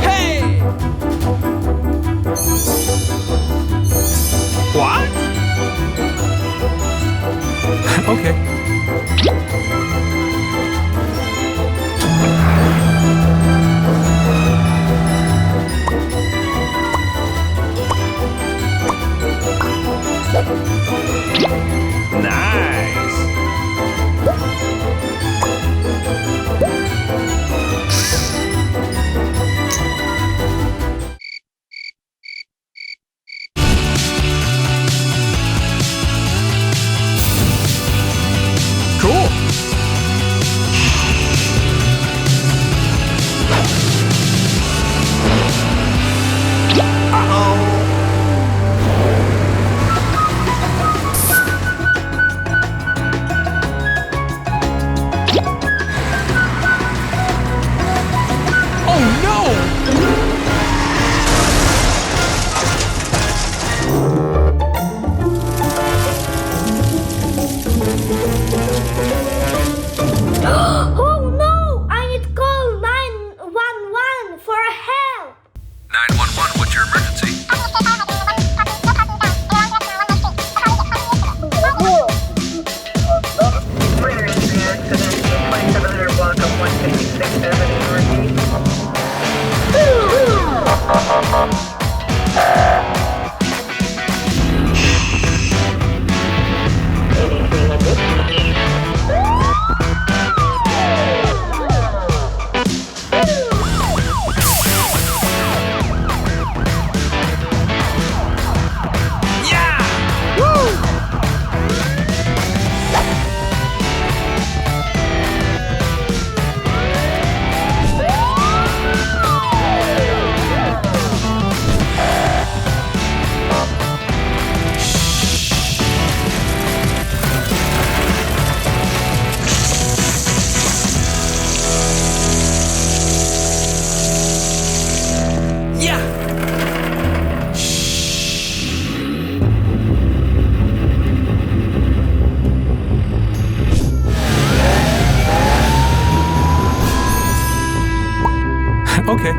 Hey! What? Okay. Nice. Cool. Oh no! I need to call 911 for help! 911, what's your emergency? Minor injury accident, 2700 block of 156th Avenue Okay.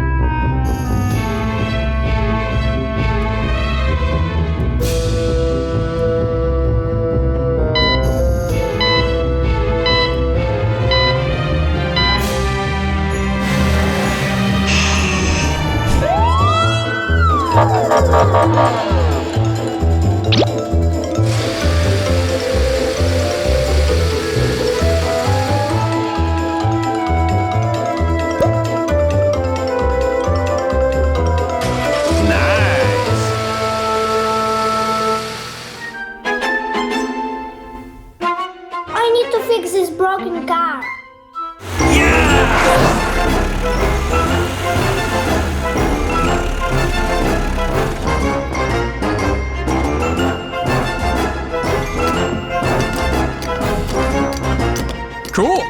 I need to fix this broken car. Cool.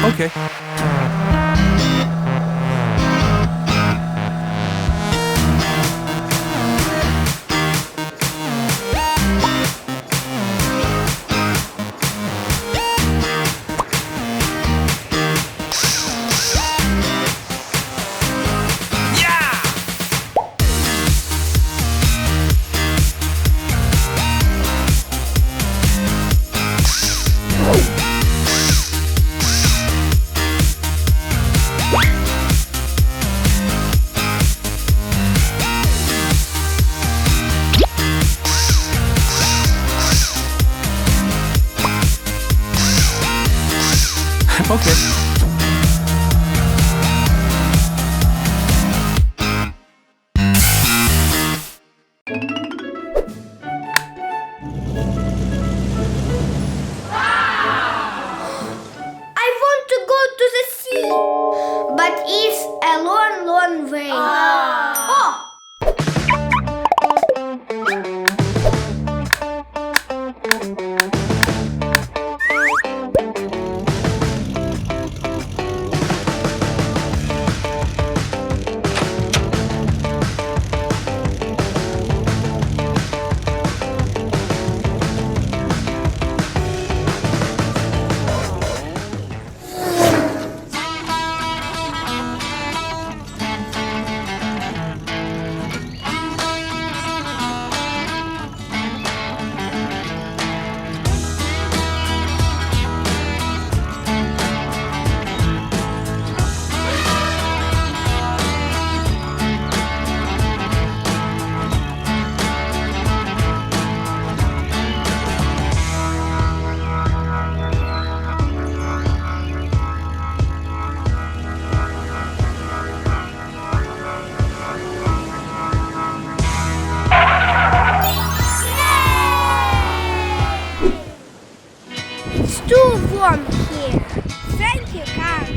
Okay. Okay. I want to go to the sea, but it's a long, long way. Oh! warm here. Thank you, car.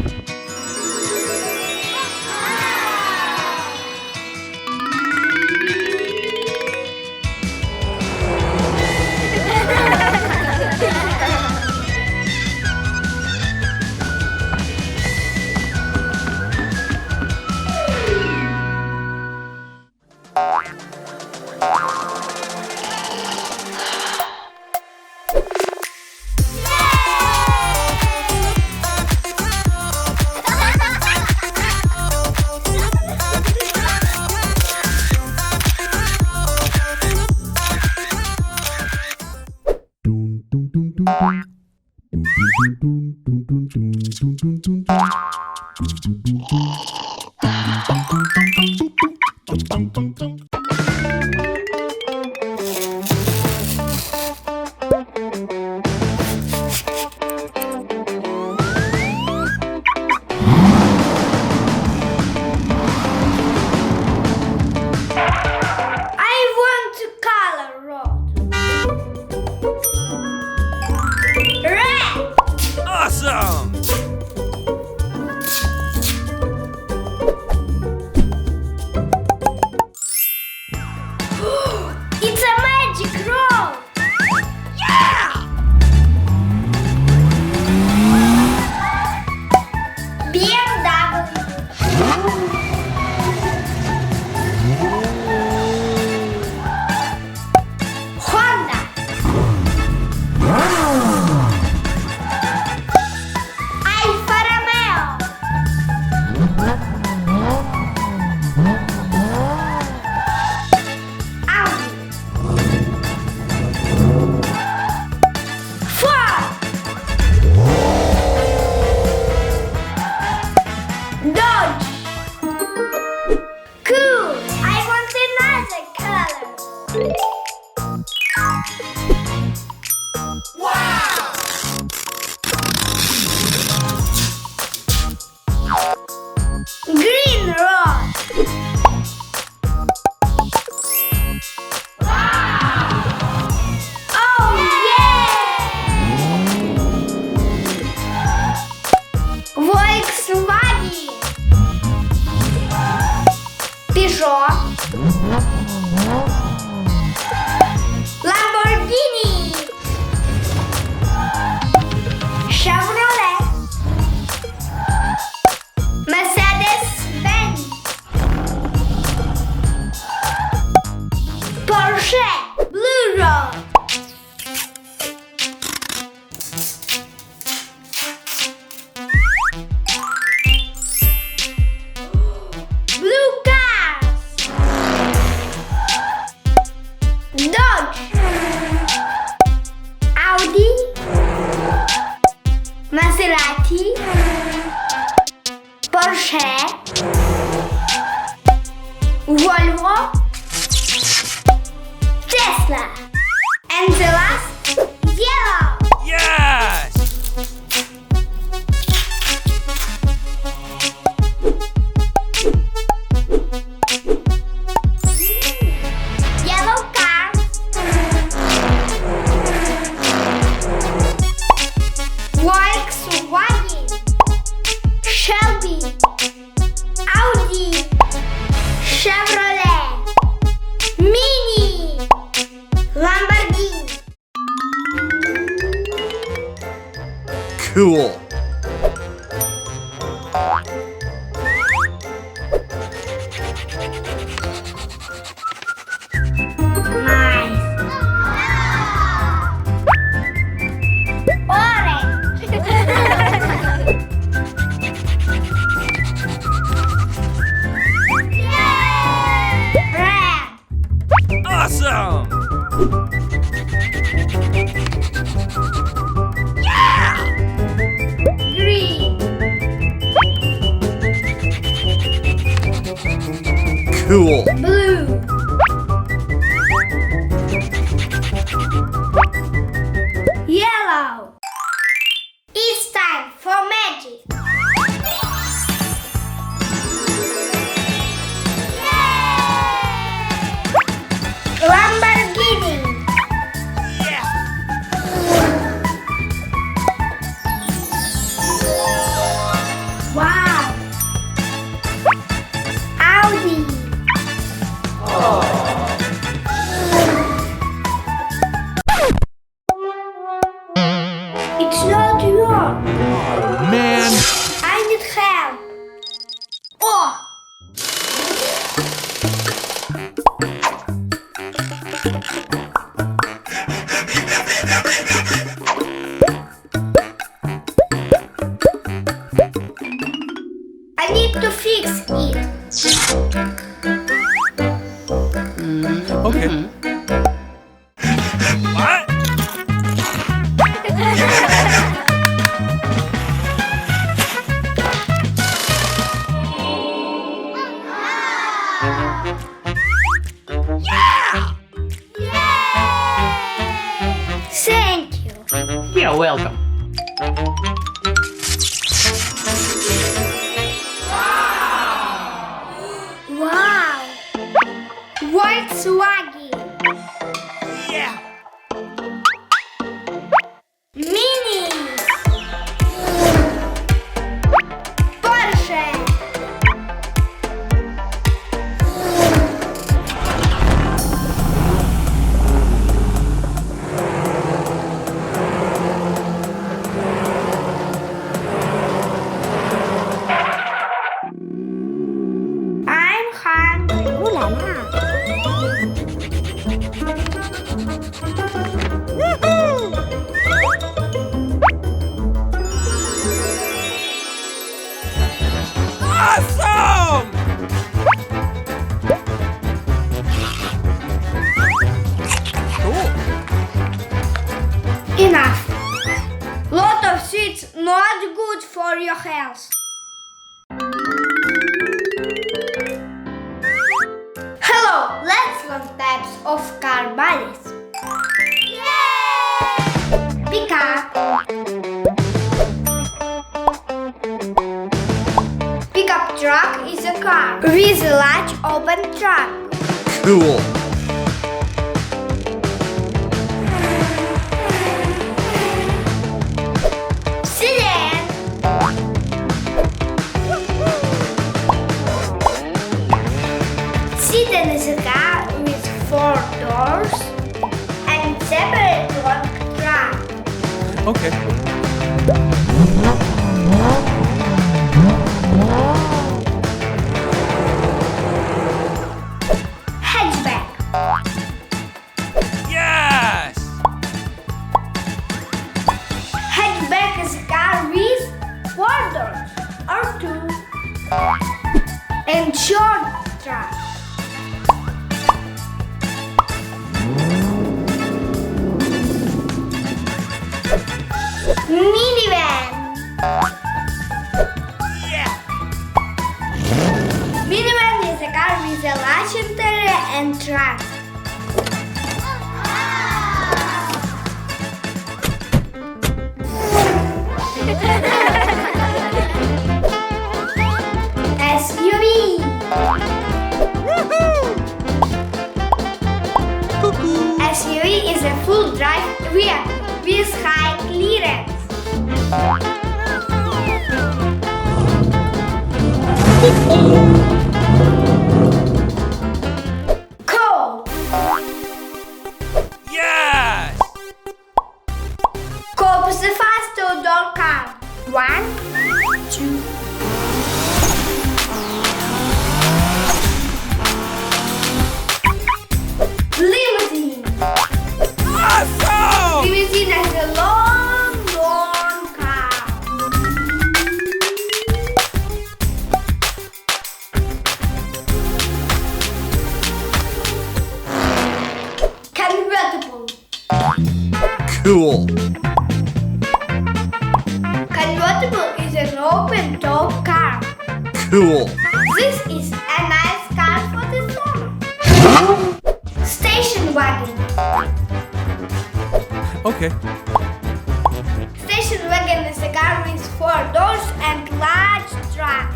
Awesome! It's a magic road! Lamborghini, Chevrolet, Mercedes-Benz, Porsche, Blue Road, Blue Cars, Dodge, Audi, Maserati, Porsche, Volvo, Tesla, and the last, yellow. Yes! Yellow car, Volkswagen, Shelby, Audi, Chevrolet, Mini, Lamborghini. Cool. Nice. Orange. Red. Awesome! Green. Cool. Blue. Yellow. It's time for magic. Lamborghini. It's not yours. Man. I need help. Oh! I need to fix it. Okay. What? Thank you. You're welcome. Wow! Volkswagen. Yeah. Mini. Porsche. I'm hungry. Ooh la la. Awesome! Cool. Enough. Lot of sweets not good for your health. Hello, let's learn types of car bodies. Yay! Pickup. Pickup truck is a car with a large open trunk. Cool. Sedan. Sedan is a car with 4 doors and separate long trunk. Okay. Hatchback. Yes! Hatchback is a car with 4 doors or 2 and short trunk. Minivan. Yeah! Minivan is a car with a large interior and trunk. SUV. SUV is a full drive vehicle with high clearance. Cool. Yes! Cope is the fast two-door car. 1, 2. Limousine. Awesome! Limousine is a long car. Convertible. Cool. Convertible is an open-top car. Cool. This is a nice car for the summer. Station wagon. Okay. Station wagon is a car with 4 doors and large trunk.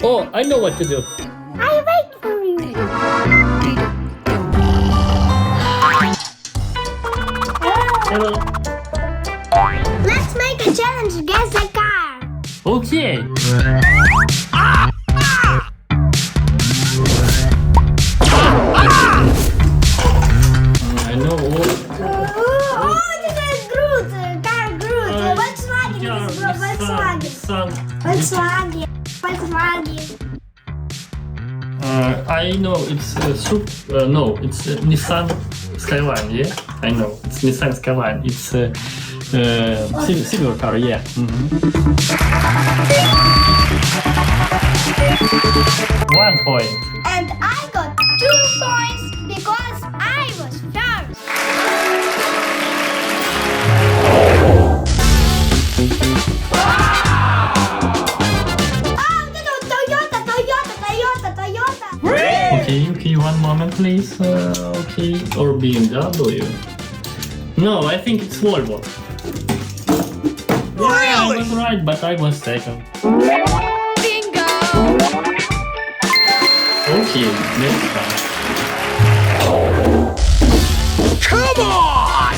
Oh, I know what to do. I wait for you. Hello. Let's make a challenge. Guess the car. Okay. I know what. Oh, this is Groot. Car Groot. Volkswagen. Yeah, This is Volkswagen. Nissan. Volkswagen. Volkswagen. I know it's no, it's Nissan Skyline. Yeah, I know it's Nissan Skyline. It's silver car. Yeah. Mhm. 1 point. And I got 2 points because I was first. Oh, no, Toyota. Okay, 1 moment, please. Okay, or BMW. No, I think it's Volvo. Yeah, I was right, but I was second. Bingo! Okay, next time. Come on!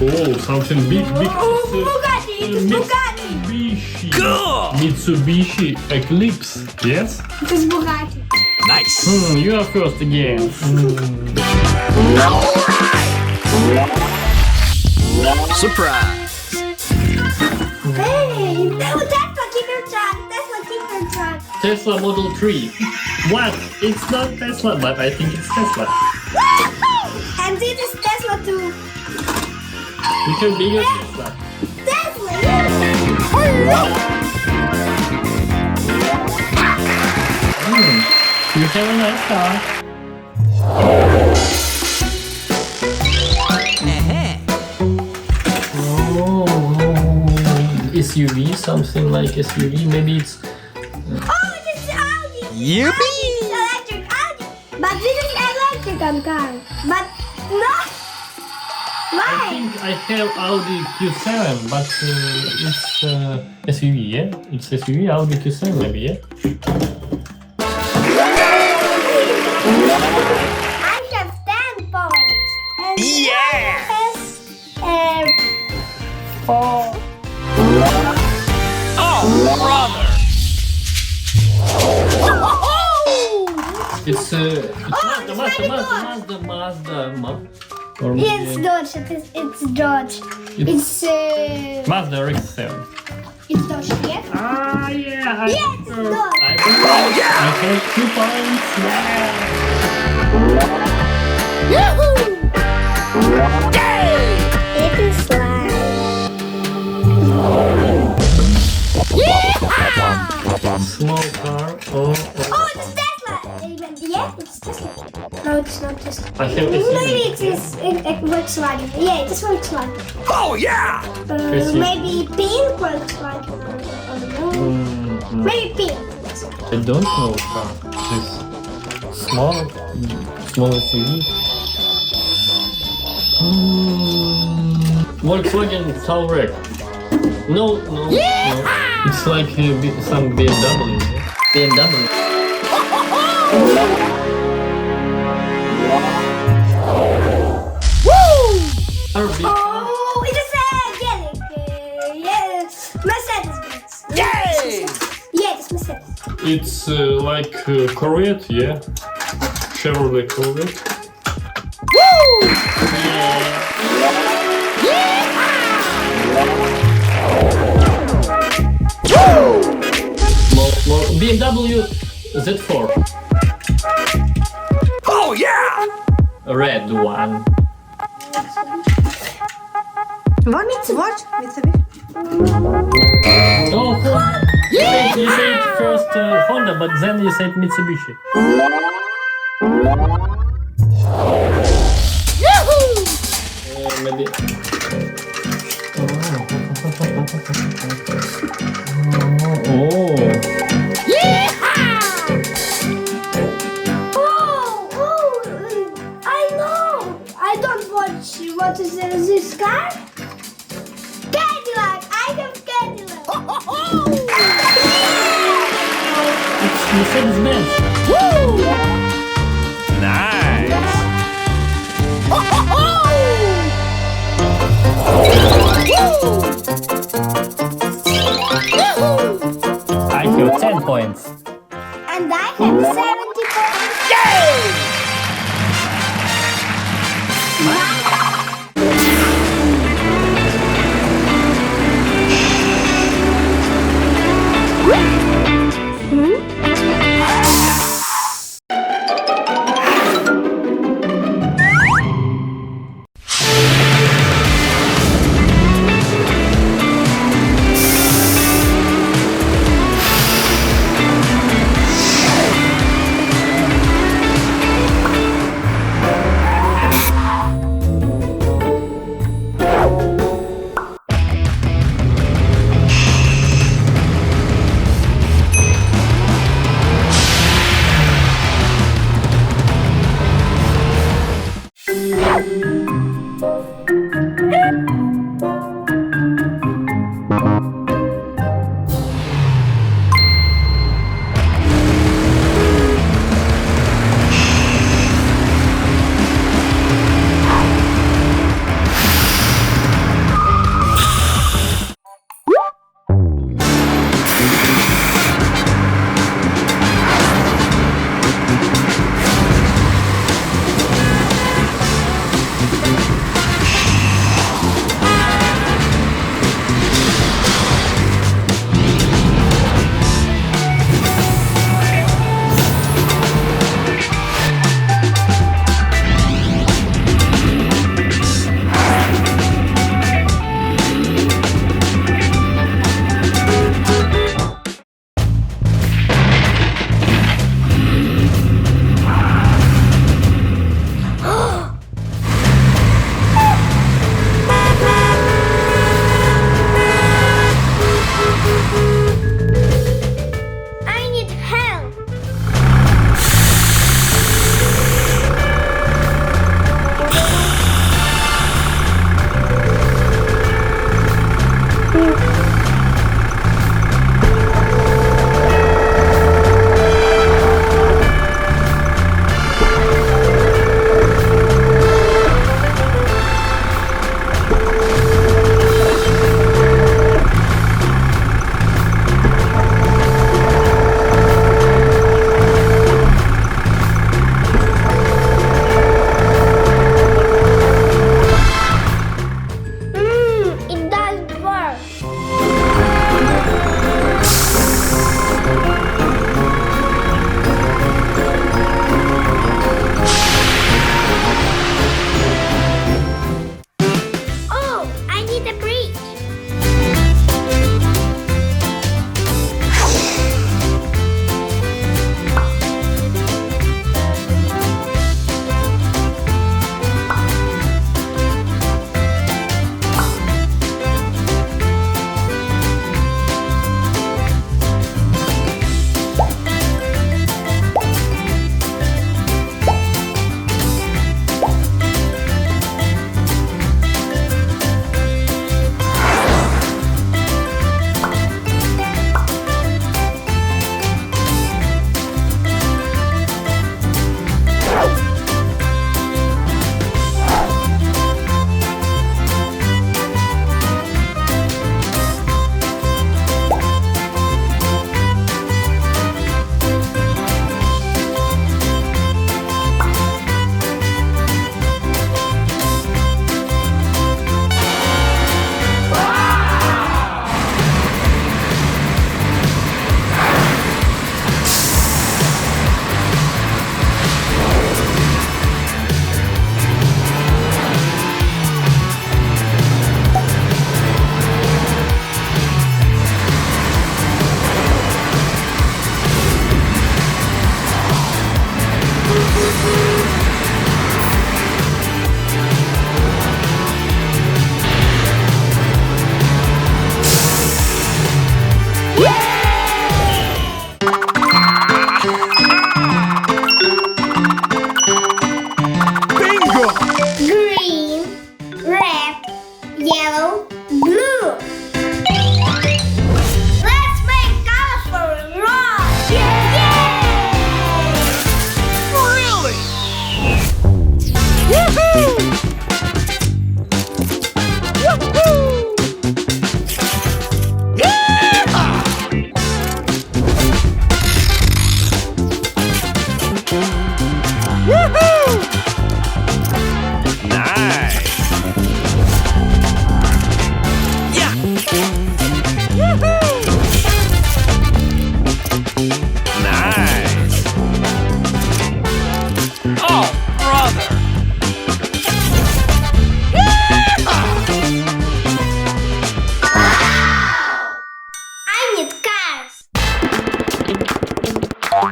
Oh, something big. Bugatti, it is Bugatti. Mitsubishi. Cool! Mitsubishi Eclipse. Yes? It is Bugatti. Nice! You are first again. Surprise! Hey, Tesla Kicker Truck. Tesla Model 3. What? It's not Tesla, but I think it's Tesla. And this is Tesla too. You can be your Tesla. Tesla, You have a nice car. Oh, SUV, something like SUV. Maybe it's. Oh, this is Audi. Yippee! Electric Audi. But this is electric car. But no. I Why? think I have Audi Q7, but it's SUV, yeah? It's SUV, Audi Q7 maybe, yeah? I have 10 points. And Yeah! has 4. Oh, brother! It's Mazda. Or maybe It's Dodge. It's Dodge. It's Mazda RX-7. it's Dodge. Yeah. Ah, yeah. Yes, it's Dodge. I have 2 points. Yeah. It is like. Small car. Oh. Oh, it's Tesla. Yeah, it's Tesla. No, it's not Tesla. I have Maybe SUV. it is Volkswagen. Yeah, it is Volkswagen. Oh, yeah! SUV. Maybe pink Volkswagen. I don't know. Maybe pink. I don't know car. This small SUV. Volkswagen Touareg. No. It's like some BMW. BMW. RB. Oh, it is a yes, Mercedes-Benz. Yay! Yeah, it's Mercedes. It's like Corvette, yeah? Chevrolet Corvette. More BMW Z4. Oh, yeah! Red one. What? Mitsubishi? Oh, Honda. You said first Honda, but then you said Mitsubishi. Maybe. Oh. I know. I don't watch. What is this car? Cadillac. I have Cadillac. It's Mercedes-Benz. Nice. I feel 10 points. And I have 70 points.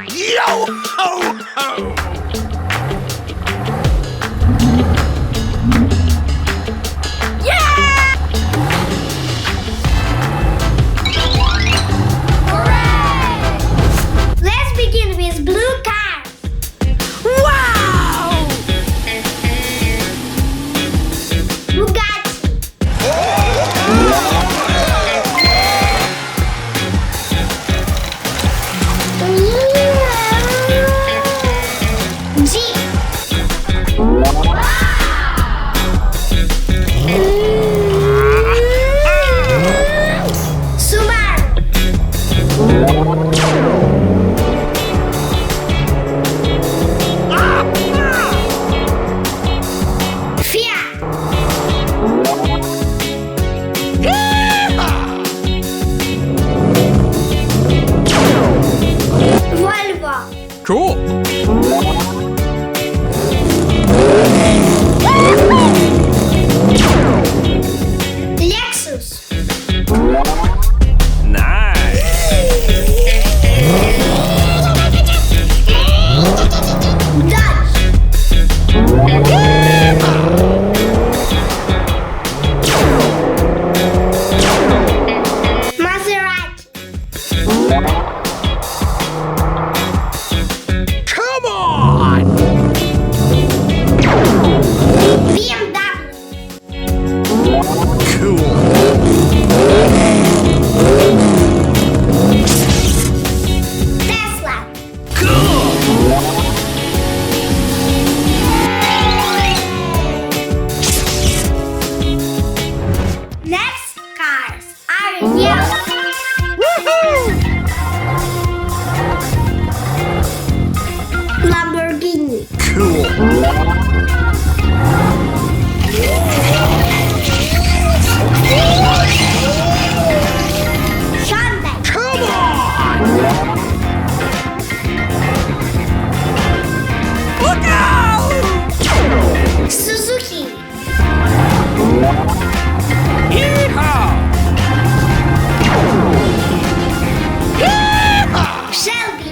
Yo ho ho! Let's begin with blue cars. Wow! Bugatti. Jeep. Subaru. Fiat. Volvo. Cool. Lexus. Nice. Dodge. Maserati. Come on! BMW. Cool. Tesla. Next cars are yellow. Lamborghini. Cool. Hyundai. Come on! Look out! Suzuki. Yeehaw! Yeehaw! Shelby.